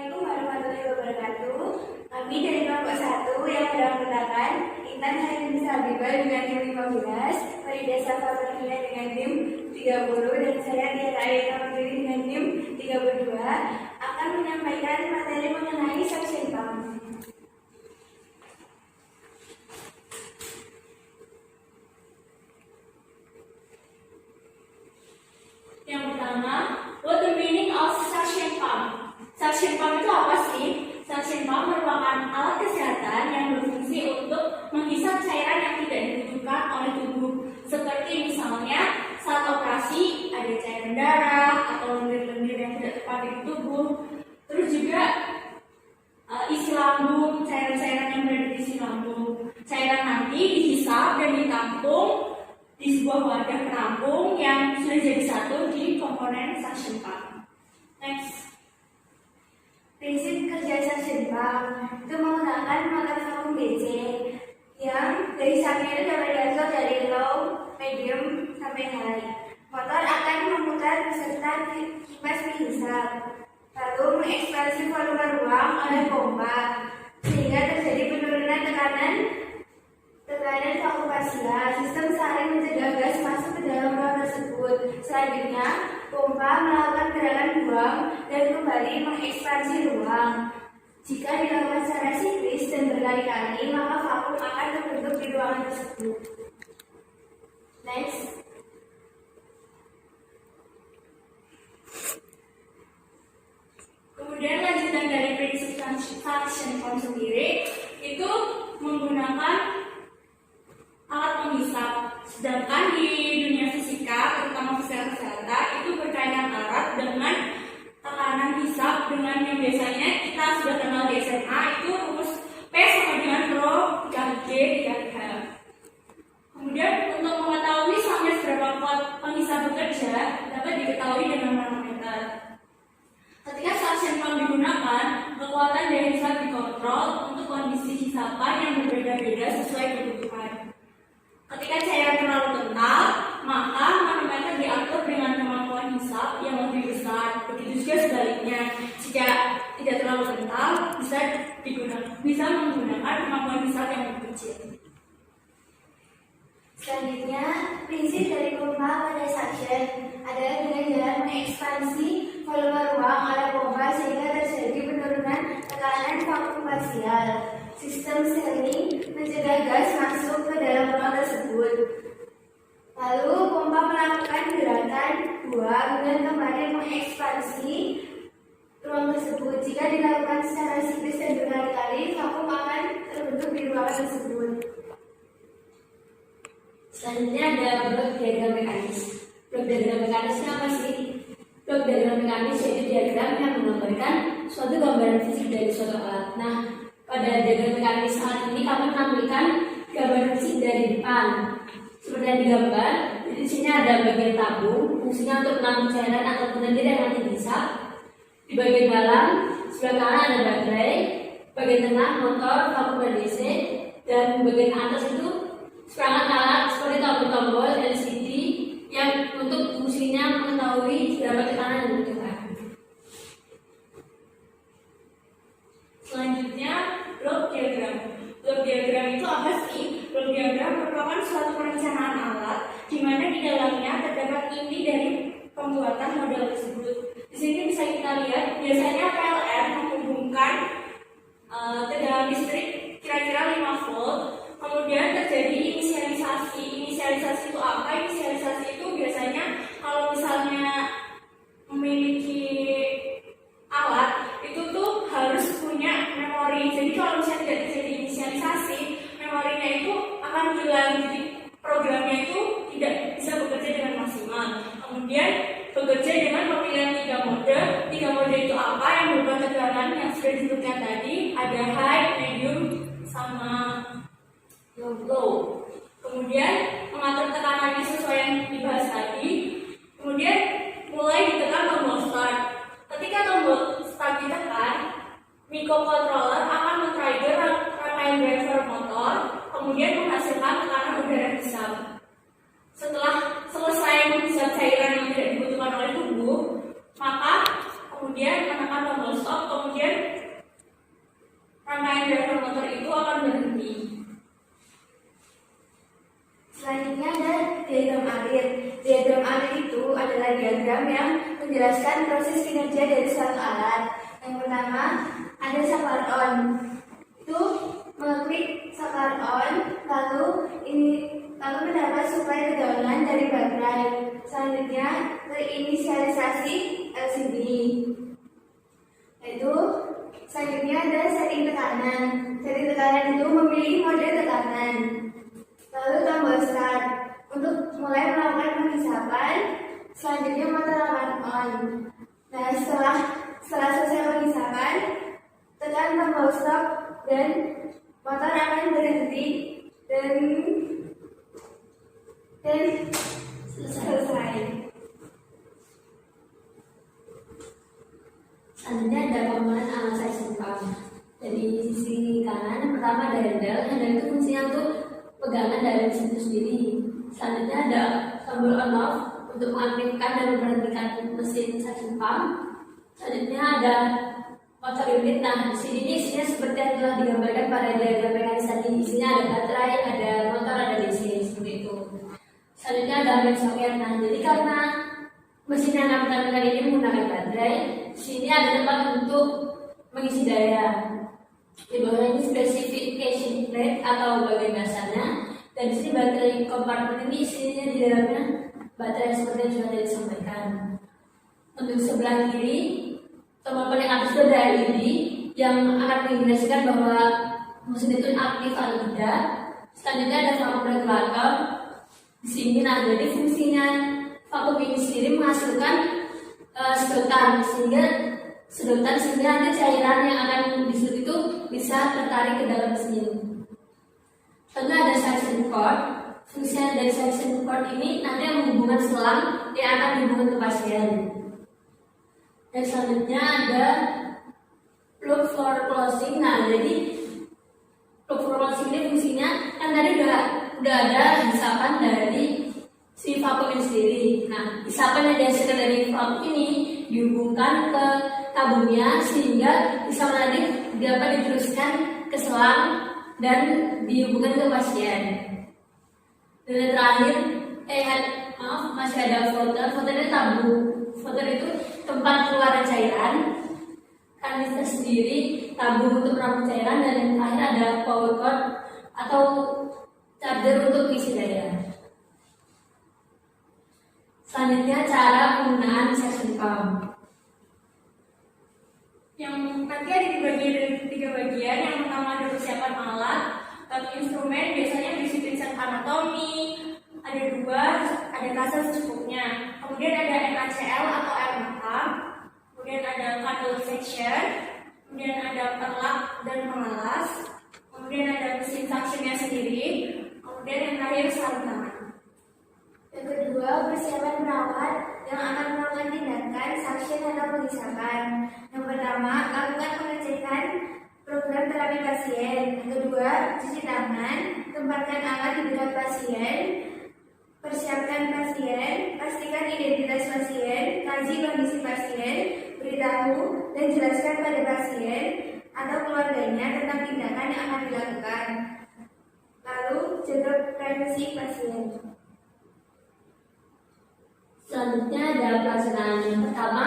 Assalamualaikum warahmatullahi wabarakatuh. Kami dari kelompok 1 yang beranggotakan Intan Harini Sabibah dengan tim 15, Farida Safa Farhina dengan tim 30, dan saya Tiara Ayana Putri dengan tim 32 akan menyampaikan materi mengenai suction pump. Yang pertama, what the meaning of suction pump? Suction pump itu apa sih? Suction pump merupakan alat kesehatan yang berfungsi untuk menghisap cairan yang tidak dibutuhkan oleh tubuh, seperti misalnya saat operasi ada cairan darah atau lendir-lendir yang tidak tepat di tubuh. Terus juga isi lambung, cairan-cairan yang berada di isi lambung. Cairan nanti dihisap dan ditampung di sebuah wadah penampung yang sudah jadi satu di komponen suction pump. Next. Prinsip kerja suction pump itu menggunakan motor vakum DC yang dari samping itu dapat diatur dari low, medium, sampai high. Motor akan memutar beserta kipas penghisap, lalu mengekspansi volume ruang oleh pompa sehingga terjadi penurunan tekanan vakum parsial. Sistem saling mencegah gas masuk ke dalam ruang tersebut. Selanjutnya, pompa melakukan gerakan buang dan kembali mengekspansi ruang. Jika dilakukan secara siklis dan berkali-kali, maka vakum akan terbentuk di ruangan tersebut. Next. Kemudian lanjutan dari prinsip suction pump sendiri itu menggunakan alat penghisap. Sedangkan di dunia fisika, terutama fisika kesehatan, itu berkaitan erat dengan tekanan hisap dengan yang biasanya kita sudah kenal di SMA, itu rumus P sama dengan Rho 3G 3H. Kemudian untuk mengetahui sampai seberapa kuat penghisap bekerja dapat diketahui dengan manometer. Ketika suction pump digunakan, kekuatan dari hisap dikontrol untuk kondisi hisapan yang berbeda-beda sesuai kebutuhan. Ketika cairan terlalu kental, maka manometer diatur dengan kemampuan hisap yang lebih besar. Begitu juga sebaliknya, jika tidak terlalu kental, bisa menggunakan kemampuan hisap yang lebih kecil. Selanjutnya, prinsip dari pompa pada suction adalah dengan jalan mengekspansi volume ruang oleh pompa sehingga terjadi penurunan tekanan vakum parsial. Sistem sealing mencegah gas masuk ke dalam ruang tersebut. Lalu pompa melakukan gerakan buang dan kembali mengekspansi ruang tersebut. Jika dilakukan secara siklis dan berkali-kali, vakum akan terbentuk di ruangan tersebut. Selanjutnya ada blok diagram mekanis. Blok diagram mekanisnya apa sih? Blok diagram mekanis yaitu diagram yang menggambarkan suatu gambaran fisik dari suatu alat. Nah, pada diagram mekanis saat ini kami menampilkan gambaran fisik dari depan. Seperti yang digambar, di sini ada bagian tabung, fungsinya untuk menampung cairan ataupun lendir yang nanti dihisap. Di bagian dalam, sebelah kanan ada baterai, bagian tengah motor, vakum dan DC, dan bagian atas itu perangkat alat seperti tombol-tombol LCD yang untuk fungsinya mengetahui berapa tekanan yang dibutuhkan. Selanjutnya, blok diagram. Blok diagram itu apa sih? Blok diagram merupakan suatu perencanaan alat di mana di dalamnya terdapat inti dari pembuatan model tersebut. Di sini bisa kita lihat biasanya PLN menghubungkan tegangan listrik kira-kira 5 volt. Kemudian terjadi inisialisasi. Inisialisasi itu apa? Inisialisasi itu biasanya kalau misalnya memiliki alat itu tuh harus punya memori. Jadi kalau misalnya tidak terjadi inisialisasi, memorinya itu akan hilang. Jadi programnya itu tidak bisa bekerja dengan maksimal. Kemudian bekerja dengan pemilihan 3 mode. 3 mode itu apa? Yang berupa tegangan yang sudah disebutkan tadi. Ada high, medium, sama low. Kemudian mengatur tekanannya sesuai yang dibahas tadi. Kemudian mulai ditekan tombol start. Ketika tombol start ditekan, microcontroller akan men-trigger rangkaian driver motor, kemudian menghasilkan tekanan udara hisap. Setelah selesai menghisap cairan yang tidak dibutuhkan oleh tubuh, maka kemudian menekan tombol stop, kemudian diagram yang menjelaskan proses kinerja dari suatu alat. Yang pertama, ada saklar on. Itu mengeklik saklar on, lalu mendapat suplai tegangan dari baterai. Selanjutnya, terinisialisasi LCD. Selanjutnya ada setting tekanan. Setting tekanan itu memilih mode tekanan. Lalu tombol start untuk mulai melakukan penghisapan. Selanjutnya motor akan on. Nah, setelah selesai penghisapan, tekan tombol stop dan motor akan berhenti dan selesai. Selanjutnya ada komponen alat suction pump. Dari sisi kanan, yang pertama ada handle. Handle itu fungsinya untuk pegangan dari mesin itu sendiri. Selanjutnya ada tombol on off untuk mengaktifkan dan memberhentikan mesin suction pump. Selanjutnya ada motor unit. Nah, di sini isinya seperti yang telah digambarkan pada diagram mekanis tadi. Isinya ada baterai, ada motor, ada mesin seperti itu. Selanjutnya ada main soket. Nah, jadi karena mesin yang kami tampilkan ini menggunakan baterai, di sini ada tempat untuk mengisi daya. Di bawah ini specification plate atau bagian dasarnya. Dan di sini baterai kompartemen ini isinya di dalamnya baterai seperti yang sudah disampaikan. Untuk sebelah kiri, tombol paling atas itu ada LED yang akan mengindikasikan bahwa mesin itu aktif atau tidak. Selanjutnya ada vacuum regulator di sini. Nah, jadi fungsinya vacuum ini sendiri menghasilkan sedotan sehingga nanti cairan yang akan disedot itu bisa tertarik ke dalam mesin. Selanjutnya ada suction cord. Fungsinya dari suction cord ini nanti yang menghubungkan selang yang akan dihubungkan ke pasien. Dan selanjutnya ada plug for closing. Nah, jadi plug for closing ini fungsinya kan tadi udah ada hisapan dari si vacuum ini sendiri. Nah, hisapan yang dihasilkan dari vacuum ini dihubungkan ke tabungnya sehingga bisa nanti dapat diteruskan ke selang dan dihubungkan ke pasien. Dan yang terakhir, masih ada floater. Floater itu tabung. Floater itu tempat keluaran cairan. Kanister sendiri tabung untuk menampung cairan, dan yang terakhir ada power cord atau charger untuk isi daya. Selanjutnya cara penggunaan suction pump. Yang nanti ada dibagi dari 3 bagian. Yang pertama ada persiapan alat, lalu instrumen biasanya berisi tulisan anatomi, ada 2, ada kasa secukupnya. Kemudian ada NaCl atau air mata, kemudian ada candle section, kemudian ada perlak dan pengalas, kemudian ada mesin suctionnya sendiri, kemudian yang terakhir sarung tangan. Yang kedua, persiapan perawat yang akan melakukan tindakan suction atau penghisapan. Yang pertama, lakukan pengecekan program terapi pasien. Yang kedua, cuci tangan, tempatkan alat di dekat pasien, persiapkan pasien, pastikan identitas pasien, kaji kondisi pasien, beritahu dan jelaskan pada pasien atau keluarganya tentang tindakan yang akan dilakukan. Lalu, jaga privasi pasien. Selanjutnya ada pelaksanaan. Yang pertama,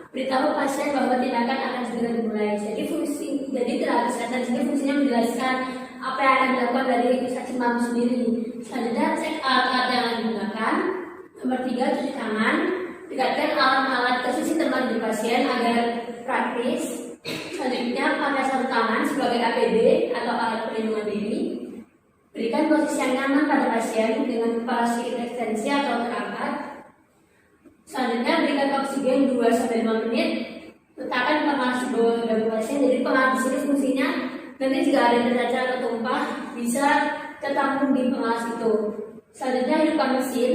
beritahu pasien bahwa tindakan akan segera dimulai. Jadi tenaga kesehatan sini fungsinya menjelaskan apa yang akan dilakukan dari suction pump sendiri. Selanjutnya, cek alat-alat yang akan digunakan. Nomor 3, cuci tangan. Dekatkan alat-alat ke sisi tempat di pasien agar praktis. Selanjutnya, pakai sarung tangan sebagai APD atau alat pelindungan diri. Berikan posisi yang nyaman pada pasien dengan kepala sedikit ekstensi atau terangkat. Selanjutnya, berikan oksigen 2-5 menit. Letakkan pengalas di bawah dagu pasien. Jadi pengalas di sini fungsinya nanti jika ada tercacah atau tumpah bisa tertampung di pengalas itu. Selanjutnya, hidupkan mesin,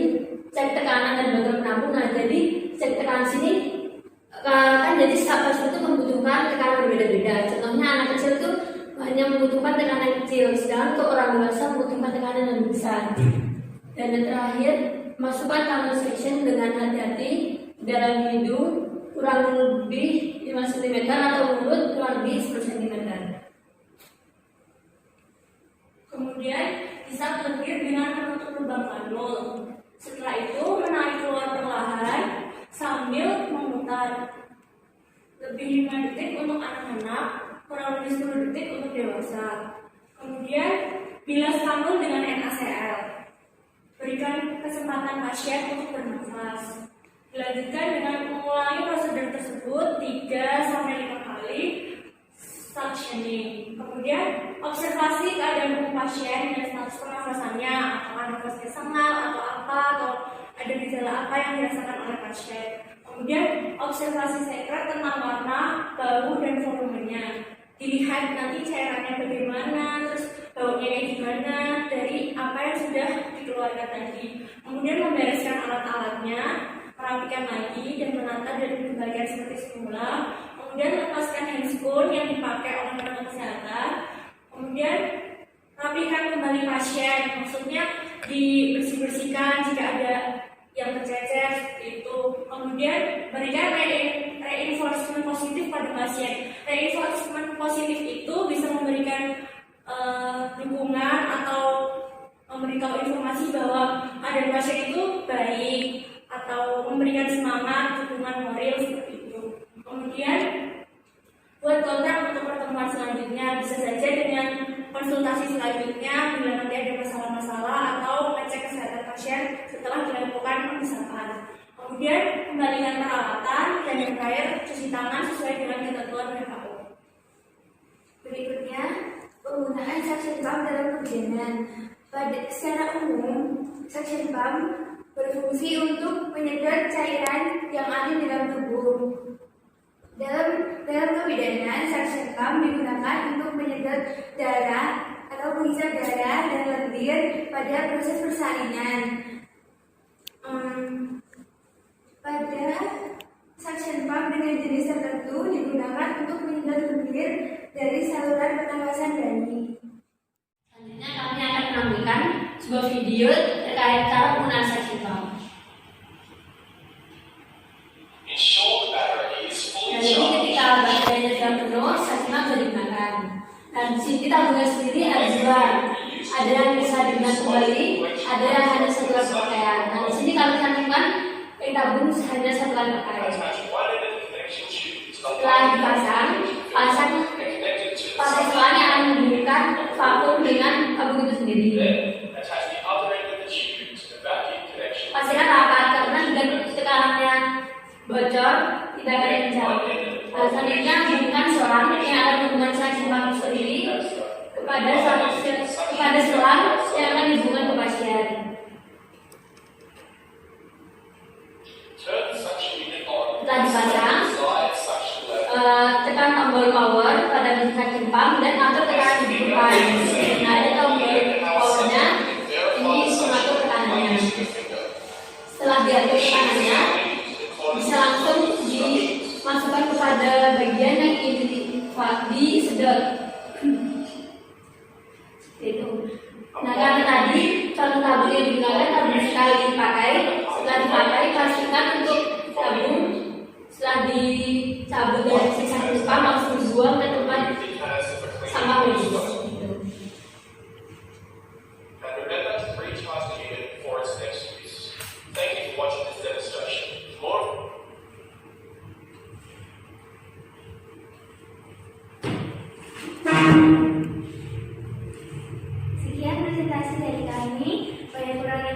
cek tekanan dan bagian penampung. Nah, jadi cek tekanan sini kan jadi setiap pasien itu membutuhkan tekanan berbeda-beda. Contohnya anak kecil itu hanya membutuhkan tekanan kecil, sedangkan untuk orang dewasa membutuhkan tekanan yang besar. Dan yang terakhir, masukkan candle section dengan hati-hati dalam hidung kurang lebih 5 cm atau mulut kurang lebih 10 cm. Kemudian bisa terkir dengan menutup lubang kanul. Setelah itu menarik keluar perlahan sampai 5 detik untuk anak-anak, kurang lebih 10 detik untuk dewasa. Kemudian, bilas kanul dengan NaCl. Berikan kesempatan pasien untuk bernafas. Dilanjutkan dengan mengulangi prosedur tersebut 3-5 kali suctioning. Kemudian, observasi keadaan tubuh pasien dan status pernafasannya, apakah nafasnya sengal atau apa, atau ada gejala apa yang dirasakan oleh pasien. Kemudian, observasi sekret tentang warna, bau, dan volumenya. Dilihat nanti cairannya bagaimana, terus baunya kayak gimana dari apa yang sudah dikeluarkan tadi. Kemudian membereskan alat-alatnya, merapikan lagi dan menata dan kembalikan seperti semula. Kemudian lepaskan handscoon yang dipakai oleh tenaga kesehatan. Kemudian rapikan kembali pasien, maksudnya dibersih-bersihkan jika ada yang tercecer seperti itu. Kemudian berikan reinforcement positif pada pasien. Reinforcement positif itu bisa memberikan dukungan atau memberitahu informasi bahwa ada pasien itu baik, atau memberikan semangat, dukungan moral seperti itu. Kemudian buat kontrak untuk pertemuan selanjutnya, bisa saja dengan konsultasi selanjutnya bila nanti ada masalah-masalah atau mengecek kesehatan pasien setelah dilakukan pemisahan. Kemudian kembalikan peralatan dan yang terakhir cuci tangan sesuai dengan ketentuan WHO. Berikutnya, penggunaan suction pump dalam perjalanan. Secara umum, suction pump berfungsi untuk menyedot cairan yang ada di dalam tubuh. Dalam kebidanan, suction pump digunakan untuk menyedot darah atau menghisap darah dan lendir pada proses persalinan. Pada suction pump dengan jenis tertentu digunakan untuk menyedot lendir dari saluran pernafasan bayi. Selanjutnya kami akan menampilkan sebuah video terkait cara penggunaan suction pump. Jadi ketika baterainya sudah penuh, suction pump bisa digunakan. Dan di sini tabungan sendiri ada dua. Ada yang bisa digunakan kembali, ada yang hanya satu kali pakaian. Nah di sini kami cantumkan yang tabung hanya satu kali pakaian. Setelah dipasang, pasang selanjutnya akan memberikan vakum dengan tabung itu sendiri. Pastikan rapat karena jika tekanannya bocor tidak akan kencang. Selanjutnya hubungkan selang yang akan menghubungkan suction pump sendiri kepada selang yang akan dihubungkan ke pasien. Setelah dipasang, tekan tombol power pada mesin suction pump dan atur tekanan di depan. Nah, ada tombol powernya, ini mengatur tekanannya. Setelah diatur tekanannya, bisa langsung dimasukkan kepada bagian yang ingin disedot. Itu. Nah, karena tadi contoh tabung yang digunakan tabung sekali dipakai. Setelah dipakai, pastikan untuk tabung setelah dicabut dari sisa pump langsung dibuang ke tempat sampah medis. Sekian presentasi dari kami. Pada kurangnya